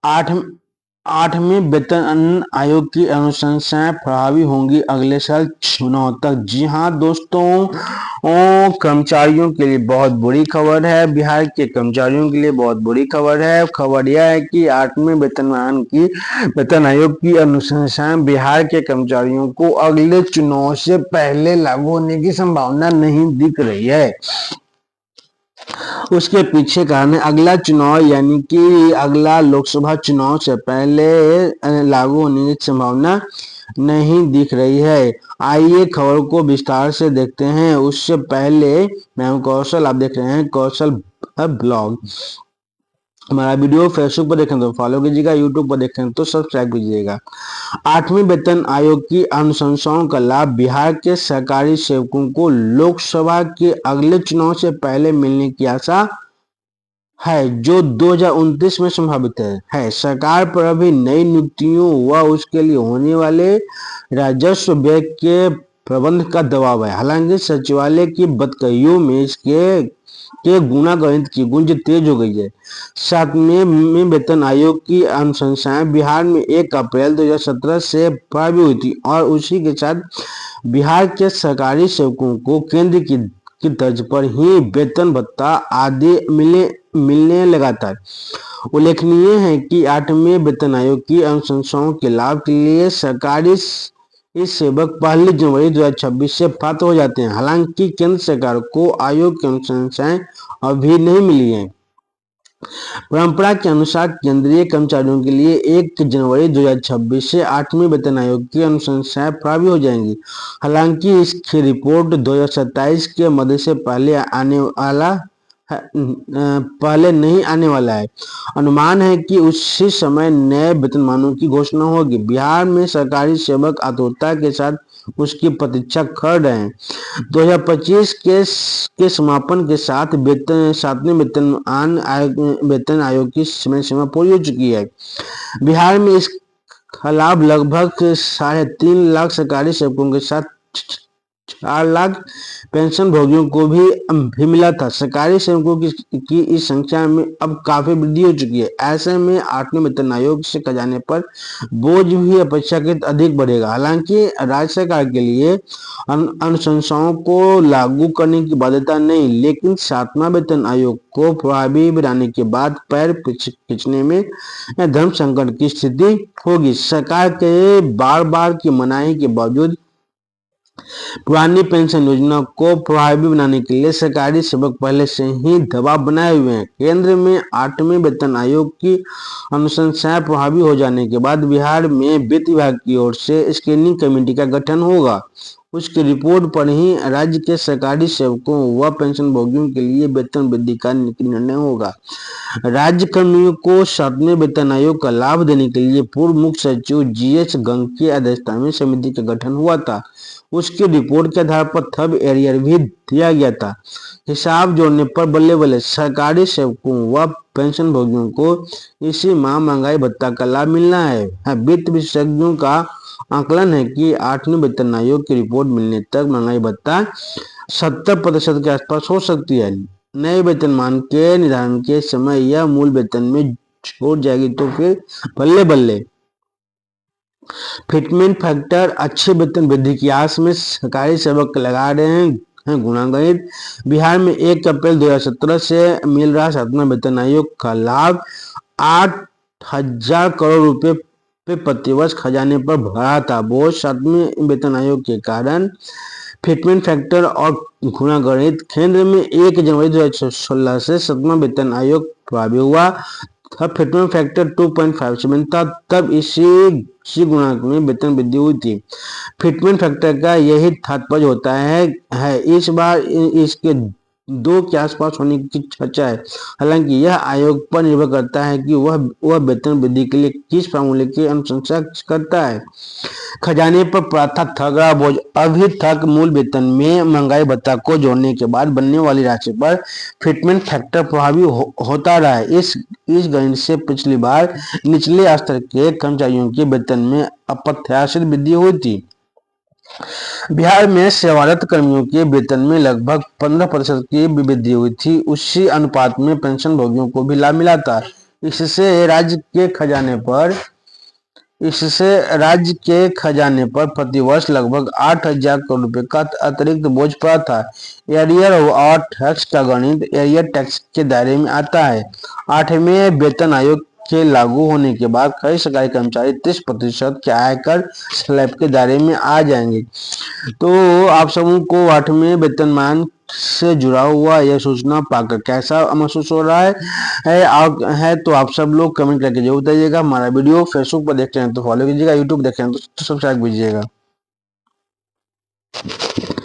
आठ आठवें वेतन आयोग की अनुशंसाएं प्रभावी होंगी अगले साल चुनाव तक। जी हाँ दोस्तों, कर्मचारियों के लिए बहुत बुरी खबर है। बिहार के कर्मचारियों के लिए बहुत बुरी खबर है। खबर यह है कि आठवें वेतन आयोग की अनुशंसाएं बिहार के कर्मचारियों को अगले चुनाव से पहले लागू होने की संभावना नहीं दिख रही है। उसके पीछे कारण अगला चुनाव यानी कि अगला लोकसभा चुनाव से पहले लागू होने की संभावना नहीं दिख रही है। आइए खबर को विस्तार से देखते हैं। उससे पहले मैं कौशल, आप देख रहे हैं कौशल ब्लॉग। हमारा वीडियो फेसबुक पर देखें तो फॉलो कीजिएगा, यूट्यूब पर देखें तो सब्सक्राइब कीजिएगा। आठवीं वेतन आयोग की अनुशंसाओं का लाभ बिहार के सरकारी सेवकों को लोकसभा के अगले चुनाव से पहले मिलने की आशा है, जो 2029 में संभावित है। सरकार पर अभी नई नियुक्तियों व उसके लिए होने वाले राजस्व व्यय के प्रबंध का दबाव है। हालांकि सचिवालय की बदकहियों में इसके गुना गणित की गूंज तेज हो गई है। सातवें वेतन आयोग की अनुशंसाएं बिहार में 1 अप्रैल 2017 से प्रभावी हुई थी और उसी के साथ बिहार के सरकारी सेवकों को केंद्र की तर्ज पर ही वेतन भत्ता आदि मिलने लगा था। उल्लेखनीय है कि आठवें वेतन आयोग की अनुशंसाओं के लाभ के लिए सरकारी इस सेवक 1 जनवरी 2026 से पात्र हो जाते हैं। हालांकि केंद्र सरकार को आयोग की अनुशंसाएं अभी नहीं मिली हैं। परंपरा के अनुसार केंद्रीय कर्मचारियों के लिए 1 जनवरी 2026 से आठवें वेतन आयोग की अनुशंसाएं प्रभावी हो जाएंगी। हालांकि इसकी रिपोर्ट 2027 के मध्य से पहले नहीं आने वाला है। अनुमान है कि उसी समय नए वेतनमानों की घोषणा होगी। बिहार में सरकारी सेवक आतुरता के साथ उसकी प्रतीक्षा कर रहे हैं। 2025 के समापन के साथ सातवें वेतन आयोग की समय सीमा पूरी हो चुकी है। बिहार में इसका लाभ लगभग 3.5 लाख सरकारी सेवकों के साथ 4 लाख पेंशन भोगियों को भी मिला था। सरकारी सेवकों की इस संख्या में अब काफी वृद्धि हो चुकी है। ऐसे में आठवें वेतन आयोग से खजाने पर बोझ भी अपेक्षाकृत अधिक बढ़ेगा। हालांकि राज्य सरकार के लिए अनुशंसाओं को लागू करने की बाध्यता नहीं, लेकिन सातवां वेतन आयोग को प्रभावी बनाने के बाद पैर खींचने में धर्म संकट की स्थिति होगी। सरकार के बार बार की मनाही के बावजूद पुरानी पेंशन योजना को प्रभावी बनाने के लिए सरकारी सेवक पहले से ही दबाव बनाए हुए हैं। केंद्र में आठवें वेतन आयोग की अनुशंसाएं प्रभावी हो जाने के बाद बिहार में वित्त विभाग की ओर से स्क्रीनिंग कमेटी का गठन होगा। उसकी रिपोर्ट पर ही राज्य के सरकारी सेवकों व पेंशन भोगियों के लिए वेतन वृद्धि का निर्णय होगा। राज्य कर्मियों को सातवें वेतन आयोग का लाभ देने के लिए पूर्व मुख्य सचिव GH गंग की अध्यक्षता में समिति का गठन हुआ था। उसकी रिपोर्ट के आधार पर थर्ड एरियर भी दिया गया था। हिसाब जोड़ने पर बल्ले बल्ले सरकारी सेवकों व पेंशन भोगियों को इसी माह महंगाई भत्ता का लाभ मिलना है। वित्त विशेषज्ञों का आकलन है कि आठवें वेतन आयोग की रिपोर्ट मिलने तक महंगाई भत्ता 70% के आसपास हो सकती है। नए वेतनमान के निर्धारण के समय यह मूल वेतन में छोड़ जाएगी तो फिर बल्ले बल्ले। फिटमेंट फैक्टर अच्छे वेतन वृद्धि की आस में सरकारी सेवक लगा रहे हैं गुणागणित। बिहार में 1 अप्रैल 2017 से मिल रहा सातवां वेतन आयोग का लाभ 8,000 करोड़ रुपए पे प्रतिवर्ष खजाने पर भरा था। बोझ सातवें वेतन आयोग के कारण फिटमेंट फैक्टर और गुणागणित। केंद्र में 1 जनवरी 2016 से सातवां वेतन आयोग प्रभावी हुआ। तब फिटमेंट फैक्टर 2.57 था। तब इसी गुणांक में वेतन वृद्धि हुई थी। फिटमेंट फैक्टर का यही तात्पर्य होता है। इस बार इसके 2 के आसपास होने की चर्चा है। हालांकि यह आयोग पर निर्भर करता है कि वह वेतन वृद्धि के लिए किस फार्मूले की अनुशंसा करता है। खजाने पर पड़ा था तगड़ा बोझ। अभी तक मूल वेतन में महंगाई भत्ता को जोड़ने के बाद बनने वाली राशि पर फिटमेंट फैक्टर प्रभावी होता रहा है। इस गणित से पिछली बार निचले स्तर के कर्मचारियों के वेतन में अप्रत्याशित वृद्धि हुई थी। बिहार में सेवारत कर्मियों के वेतन में लगभग 15% की वृद्धि हुई थी। उसी अनुपात में पेंशन भोगियों को भी लाभ मिला था। इससे राज्य के खजाने पर प्रतिवर्ष लगभग 8,000 करोड़ रुपए का अतिरिक्त बोझ पड़ा था। एरियर और टैक्स का गणित एरियर टैक्स के दायरे में आता है। 8वें वेतन आयोग के लागू होने के बाद कई सरकारी कर्मचारी 30% के आयकर स्लैब के दायरे में आ जाएंगे। तो आप सबों को 8वें वेतनमान से जुड़ा हुआ यह सूचना पाकर कैसा महसूस हो रहा है तो आप सब लोग कमेंट करके जरूर बताइएगा। हमारा वीडियो फेसबुक पर देखते हैं तो फॉलो कीजिएगा, यूट्यूब देख रहे हैं तो सब्सक्राइब कीजिएगा।